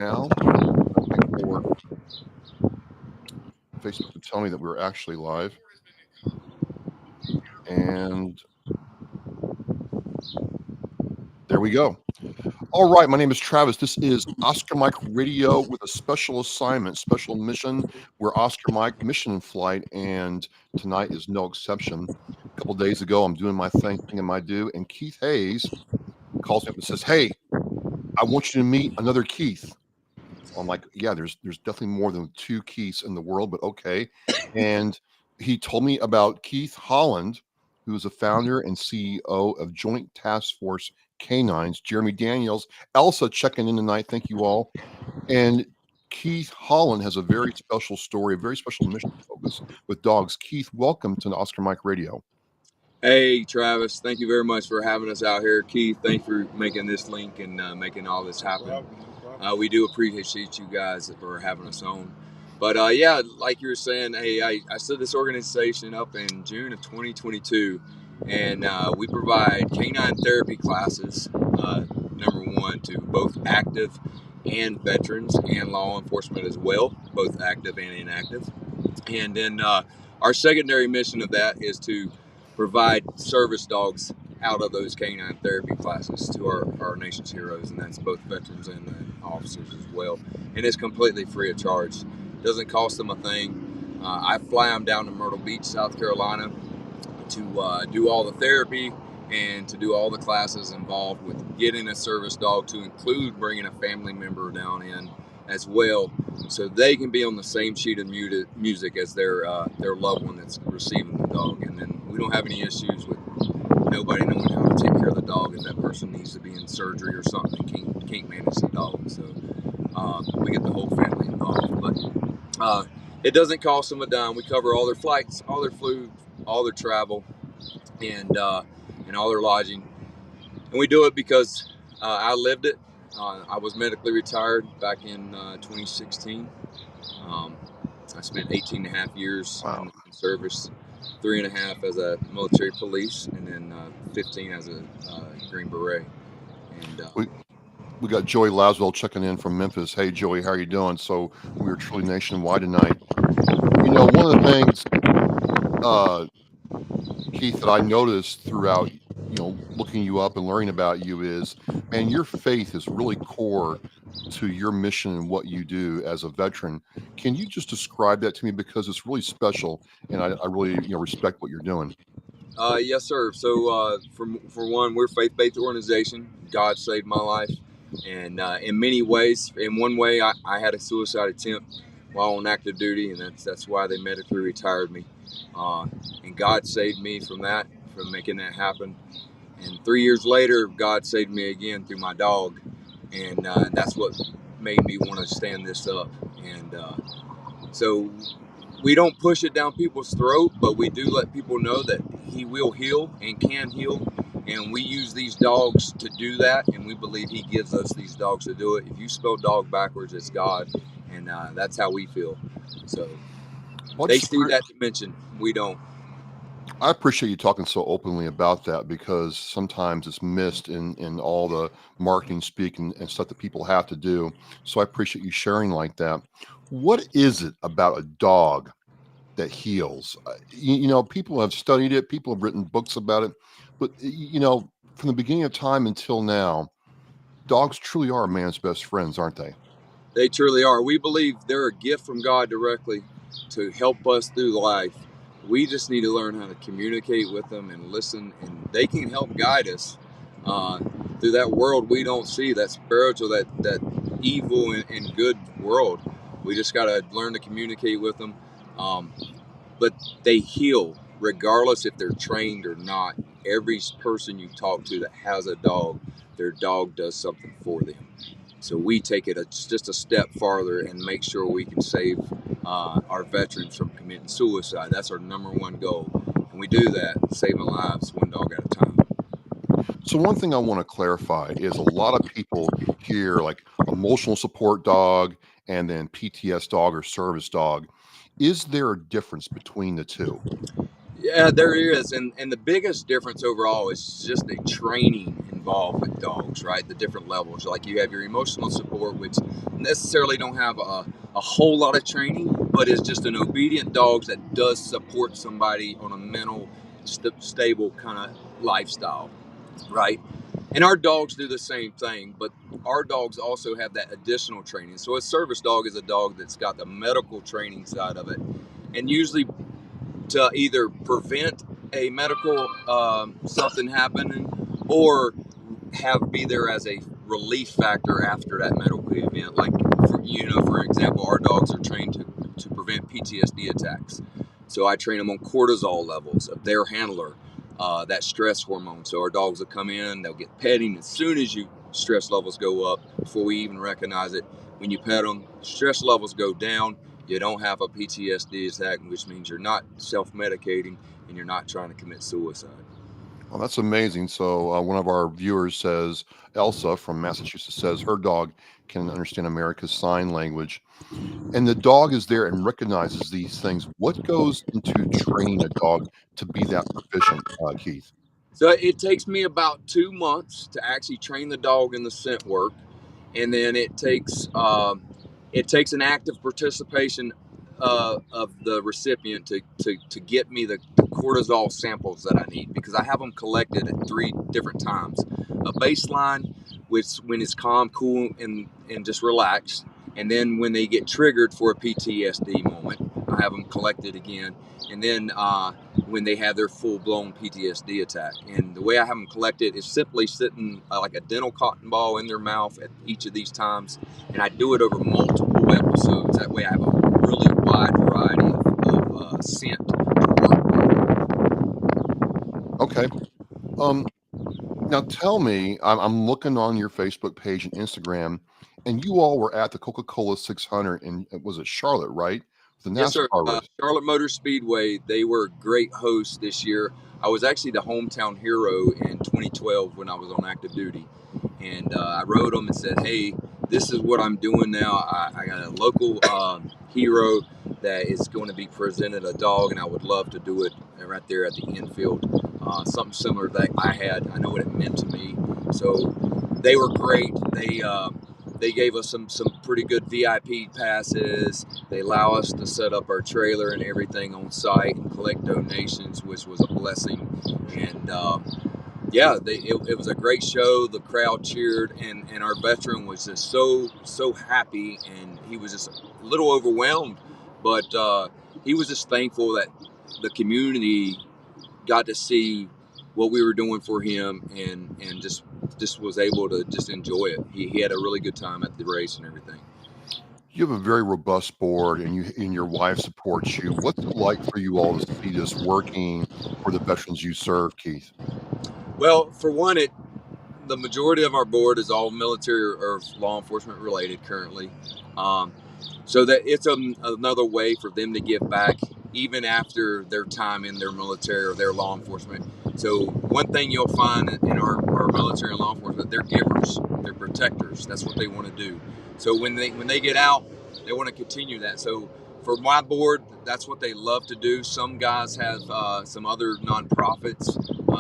now. For Facebook to tell me that we're actually live. And there we go. All right, my name is Travis. This is Oscar Mike Radio with a special assignment, special mission. We're Oscar Mike mission in flight, and tonight is no exception. A couple days ago, I'm doing my thing in my do, and Keith Hayes calls me up and says, "Hey, I want you to meet another Keith." I'm like, "Yeah, there's definitely more than two Keiths in the world, but okay." And he told me about Keith Holland, who is a founder and CEO of Joint Task Force K9s. Jeremy Daniels, Elsa checking in tonight. Thank you all. And Keith Holland has a very special story, a very special mission focus with dogs. Keith, welcome to the Oscar Mike Radio. Hey, Travis. Thank you very much for having us out here. Keith, thanks for making this link and making all this happen. We do appreciate you guys for having us on. But yeah, like you were saying, hey, I set this organization up in June of 2022, and we provide canine therapy classes, number one, to both active and veterans and law enforcement as well, both active and inactive. And then our secondary mission of that is to provide service dogs out of those canine therapy classes to our nation's heroes, and that's both veterans and officers as well. And it's completely free of charge. Doesn't cost them a thing. I fly them down to Myrtle Beach, South Carolina to do all the therapy and to do all the classes involved with getting a service dog, to include bringing a family member down in as well, so they can be on the same sheet of music as their loved one that's receiving the dog. And then we don't have any issues with nobody knowing how to take care of the dog if that person needs to be in surgery or something, can't manage the dog. So we get the whole family involved. But it doesn't cost them a dime. We cover all their flights, all their food, all their travel, and all their lodging. And we do it because I lived it. I was medically retired back in 2016. I spent 18 and a half years in service, 3.5 as a military police, and then 15 as a Green Beret. And we got Joey Laswell checking in from Memphis. Hey, Joey, how are you doing? So we are truly nationwide tonight. You know, one of the things, Keith, that I noticed throughout, looking you up and learning about you is, man, your faith is really core to your mission and what you do as a veteran. Can you just describe that to me, because it's really special, and I really respect what you're doing. Yes, sir. So for one, we're a faith-based organization. God saved my life, and in many ways. In one way, I had a suicide attempt while on active duty, and that's why they medically retired me. And God saved me from that, from making that happen. And 3 years later, God saved me again through my dog, and that's what made me want to stand this up. And so we don't push it down people's throat, but we do let people know that he will heal and can heal. And we use these dogs to do that, and we believe he gives us these dogs to do it. If you spell dog backwards, it's God, and that's how we feel. So they see that dimension. We don't. I appreciate you talking so openly about that, because sometimes it's missed in all the marketing speak and stuff that people have to do. So I appreciate you sharing like that. What is it about a dog that heals? People have studied it, people have written books about it, but from the beginning of time until now, dogs truly are man's best friends, aren't they? They truly are. We believe they're a gift from God directly to help us through life. We just need to learn how to communicate with them and listen, and they can help guide us through that world we don't see, that spiritual, that evil and good world. We just got to learn to communicate with them. But they heal regardless if they're trained or not. Every person you talk to that has a dog, their dog does something for them. So we take it just a step farther and make sure we can save our veterans from committing suicide. That's our number one goal. And we do that, saving lives one dog at a time. So one thing I want to clarify is, a lot of people hear like emotional support dog and then PTS dog or service dog. Is there a difference between the two? Yeah, there is. And the biggest difference overall is just the training involved with dogs, right? The different levels. Like you have your emotional support, which necessarily don't have a whole lot of training, but is just an obedient dog that does support somebody on a mental, stable kind of lifestyle, right? And our dogs do the same thing, but our dogs also have that additional training. So a service dog is a dog that's got the medical training side of it, and usually to either prevent a medical something happening, or be there as a relief factor after that medical event. Like, for example, our dogs are trained to prevent PTSD attacks. So I train them on cortisol levels of their handler, that stress hormone. So our dogs will come in, they'll get petting as soon as you stress levels go up, before we even recognize it. When you pet them, stress levels go down. You don't have a PTSD attack, which means you're not self-medicating and you're not trying to commit suicide. Well, that's amazing. So one of our viewers says, Elsa from Massachusetts says her dog can understand America's Sign Language. And the dog is there and recognizes these things. What goes into training a dog to be that proficient, Keith? So it takes me about 2 months to actually train the dog in the scent work, and then it takes an active participation of the recipient to get me the cortisol samples that I need, because I have them collected at 3 different times: a baseline, which when it's calm, cool, and just relaxed, and then when they get triggered for a PTSD moment, I have them collected again, and then when they have their full-blown PTSD attack. And the way I have them collected is simply sitting like a dental cotton ball in their mouth at each of these times, and I do it over multiple episodes. That way I have a really wide variety of scent to work with. Okay. Now tell me, I'm looking on your Facebook page and Instagram, and you all were at the Coca-Cola 600 in, was it Charlotte, right? The Yes, sir. NASCAR race. Charlotte Motor Speedway, they were a great host this year. I was actually the hometown hero in 2012 when I was on active duty. And I wrote them and said, hey, this is what I'm doing now. I got a local hero that is going to be presented a dog, and I would love to do it right there at the infield. Something similar that I had. I know what it meant to me. So they were great. They gave us some pretty good VIP passes. They allow us to set up our trailer and everything on site and collect donations, which was a blessing. And it was a great show. The crowd cheered, and our veteran was just so happy, and he was just a little overwhelmed, but he was just thankful that the community got to see what we were doing for him, and just was able to just enjoy it. He had a really good time at the race and everything. You have a very robust board, and your wife supports you. What's it like for you all to see this working for the veterans you serve, Keith? Well, for one, the majority of our board is all military or law enforcement related currently. So that it's another way for them to give back even after their time in their military or their law enforcement. So one thing you'll find in our military and law enforcement, they're givers, they're protectors. That's what they want to do. So when they get out, they want to continue that. So for my board, that's what they love to do. Some guys have some other nonprofits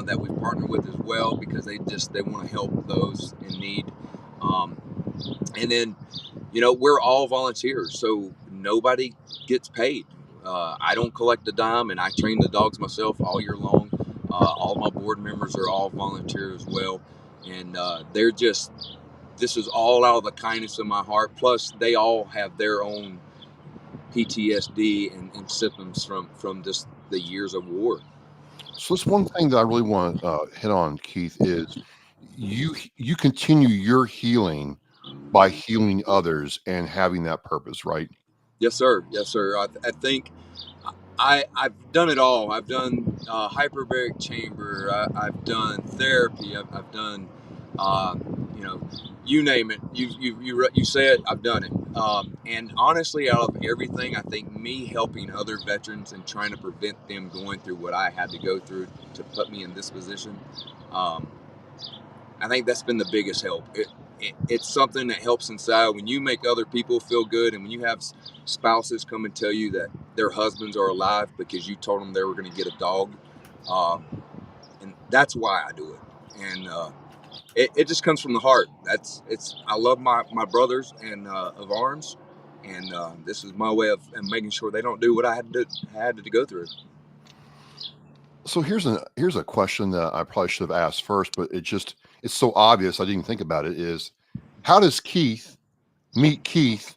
that we've partnered with as well, because they want to help those in need. And then, we're all volunteers, so nobody gets paid. I don't collect a dime, and I train the dogs myself all year long. All my board members are all volunteers as well, and this is all out of the kindness of my heart. Plus, they all have their own PTSD and symptoms from just the years of war. So that's one thing that I really want to hit on, Keith, is you continue your healing by healing others and having that purpose, right? Yes, sir. Yes, sir. I think I've done it all. I've done hyperbaric chamber. I've done therapy. I've done, you name it. You say it. I've done it. And honestly, out of everything, I think me helping other veterans and trying to prevent them going through what I had to go through to put me in this position, I think that's been the biggest help. It's something that helps inside when you make other people feel good, and when you have spouses come and tell you that their husbands are alive because you told them they were going to get a dog, and that's why I do it. And it just comes from the heart. I love my brothers and of arms, and this is my way of making sure they don't do what I had to go through. So here's a question that I probably should have asked first, but it's so obvious I didn't even think about it. Is how does Keith meet Keith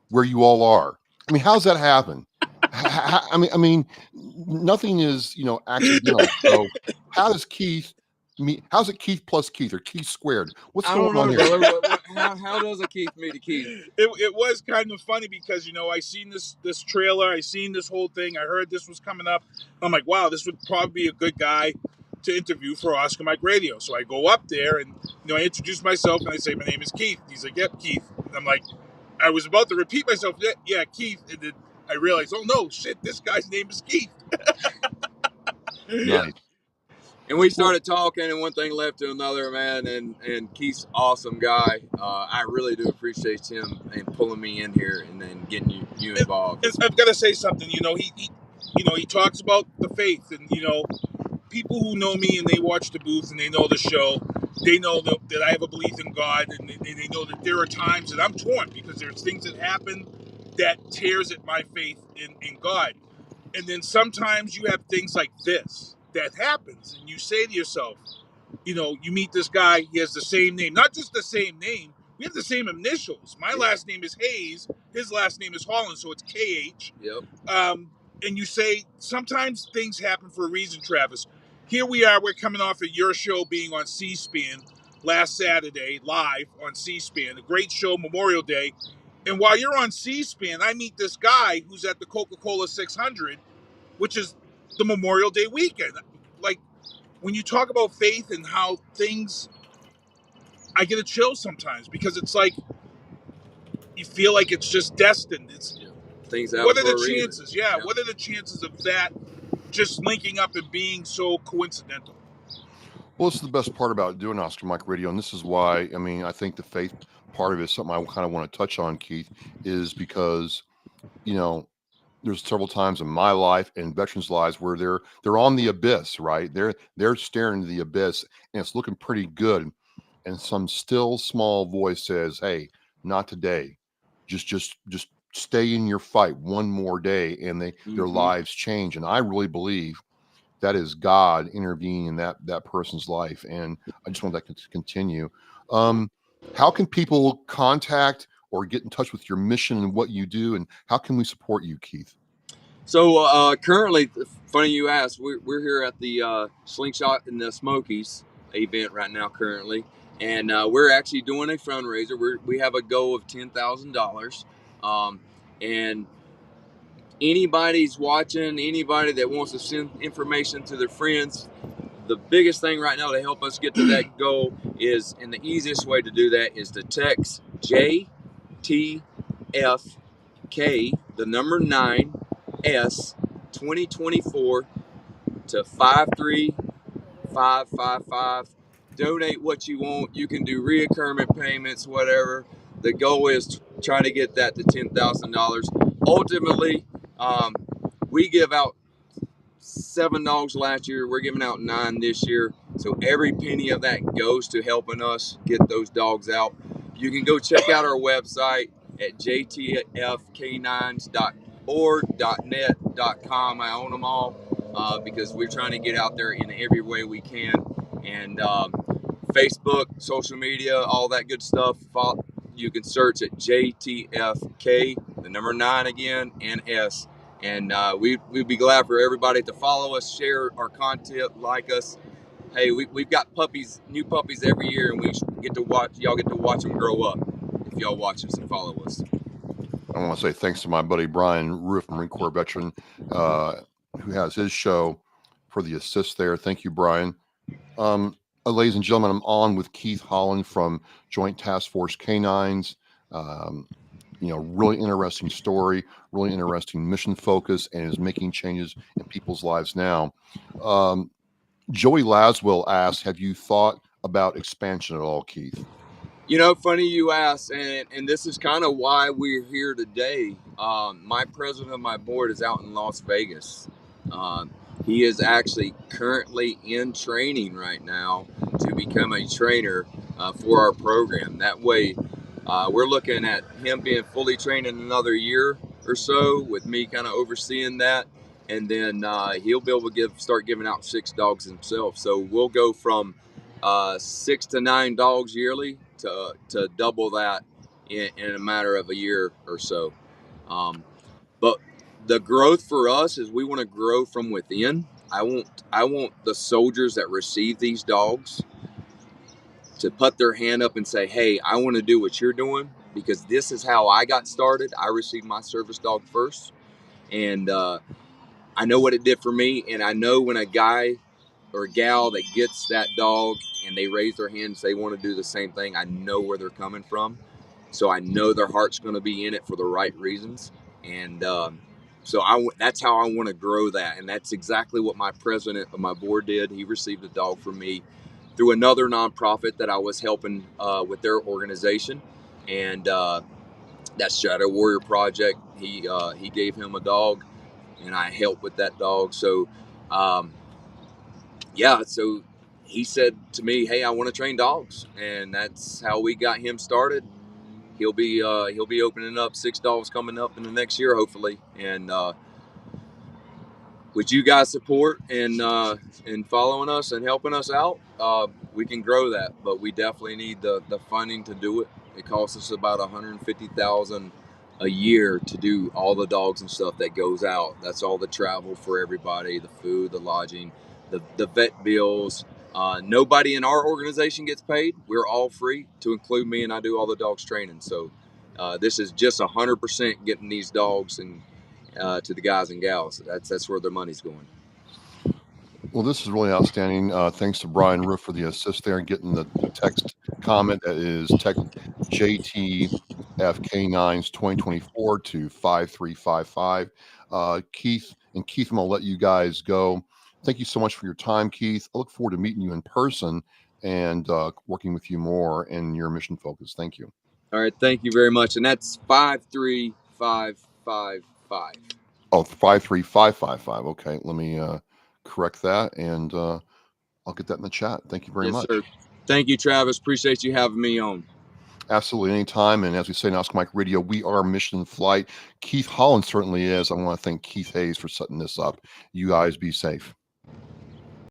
where you all are? I mean, how's that happen? I mean, nothing is accidental. So how does Keith meet? How's it Keith plus Keith or Keith squared? What's I going don't on know, here? brother. How does a Keith meet a Keith? It was kind of funny because, you know, I seen this trailer, I seen this whole thing, I heard this was coming up. I'm like, wow, this would probably be a good guy to interview for Oscar Mike Radio. So I go up there and, you know, I introduce myself and I say, my name is Keith. He's like, yep, Keith. And I'm like, I was about to repeat myself, yeah, Keith. And then I realized, oh no, shit, this guy's name is Keith. Yeah. Nice. And we started talking, and one thing led to another, man. And Keith's awesome guy. I really do appreciate him and pulling me in here and then getting you involved. And I've got to say something. You know, he talks about the faith, and you know, people who know me and they watch the booth and they know the show, they know that I have a belief in God, and they know that there are times that I'm torn because there's things that happen that tears at my faith in God. And then sometimes you have things like this that happens, and you say to yourself, you know, you meet this guy, he has the same name, not just the same name, we have the same initials. My last name is Hayes, his last name is Holland, so it's KH. Yep. And you say, sometimes things happen for a reason, Travis. Here we are, we're coming off of your show being on C-SPAN last Saturday, live on C-SPAN, a great show, Memorial Day. And while you're on C-SPAN, I meet this guy who's at the Coca-Cola 600, which is the Memorial Day weekend. Like, when you talk about faith and how things, I get a chill sometimes because it's like, you feel like it's just destined. It's things. What are the chances? Yeah, what are the chances of that just linking up and being so coincidental? Well, this is the best part about doing Oscar Mike Radio, and this is why, I mean, I think the faith part of it is something I kind of want to touch on, Keith, is because, you know, there's several times in my life and veterans' lives where they're on the abyss, right? They're staring into the abyss, and it's looking pretty good, and some still small voice says, "Hey, not today. Just stay in your fight one more day," and their lives change. And I really believe that is God intervening in that person's life. And I just want that to continue. How can people contact or get in touch with your mission and what you do, and how can we support you, Keith? So currently, funny you asked, we're here at the Slingshot in the Smokies event right now currently, and we're actually doing a fundraiser. We have a goal of $10,000, and anybody's watching, anybody that wants to send information to their friends, the biggest thing right now to help us get to that goal is, and the easiest way to do that is to text JTFK, the number 9S 2024 to 53555. Donate what you want. You can do reoccurring payments, whatever. The goal is trying to get that to $10,000. Ultimately, we give out 7 dogs last year. We're giving out 9 this year. So every penny of that goes to helping us get those dogs out. You can go check out our website at JTFK9's.org.net.com. I own them all because we're trying to get out there in every way we can. And Facebook, social media, all that good stuff. You can search at JTFK, the number 9 again, and S. And we'd be glad for everybody to follow us, share our content, like us. Hey, we've got puppies, new puppies every year, and y'all get to watch them grow up if y'all watch us and follow us. I want to say thanks to my buddy Brian Roof, Marine Corps veteran, who has his show for the assist there. Thank you, Brian. Ladies and gentlemen, I'm on with Keith Holland from Joint Task Force K9s. You know, really interesting story, really interesting mission focus, and is making changes in people's lives now. Joey Laswell asked, have you thought about expansion at all, Keith? You know, funny you ask, and this is kind of why we're here today. My president of my board is out in Las Vegas. He is actually currently in training right now to become a trainer for our program. That way, we're looking at him being fully trained in another year or so, with me kind of overseeing that, and then he'll be able to start giving out 6 dogs himself. So we'll go from 6 to 9 dogs yearly to double that in a matter of a year or so. But the growth for us is we want to grow from within. I want the soldiers that receive these dogs to put their hand up and say, hey, I want to do what you're doing, because this is how I got started. I received my service dog first, and I know what it did for me. And I know when a guy or a gal that gets that dog and they raise their hands, they want to do the same thing, I know where they're coming from. So I know their heart's going to be in it for the right reasons. And so that's how I want to grow that. And that's exactly what my president of my board did. He received a dog from me through another nonprofit that I was helping with their organization. And that's Shadow Warrior Project. He gave him a dog, and I helped with that dog. So, so he said to me, hey, I want to train dogs. And that's how we got him started. He'll be opening up 6 dogs coming up in the next year, hopefully. And with you guys' support and following us and helping us out, we can grow that. But we definitely need the funding to do it. It costs us about $150,000 a year to do all the dogs and stuff that goes out. That's all the travel for everybody, the food, the lodging, the vet bills. Nobody in our organization gets paid. We're all free, to include me, and I do all the dogs training. So this is just 100% getting these dogs and to the guys and gals. That's where their money's going. Well, this is really outstanding. Thanks to Brian Roof for the assist there and getting the text comment. That is text JTFK9's 2024 to 5355. Keith, I'm going to let you guys go. Thank you so much for your time, Keith. I look forward to meeting you in person and working with you more in your mission focus. Thank you. All right. Thank you very much. And that's 53555. Oh, 53555. Okay. Let me correct that, and I'll get that in the chat. Thank you very much. Sir. Thank you, Travis. Appreciate you having me on. Absolutely, anytime. And as we say in Oscar Mike Radio, we are mission flight. Keith Holland certainly is. I want to thank Keith Hayes for setting this up. You guys be safe.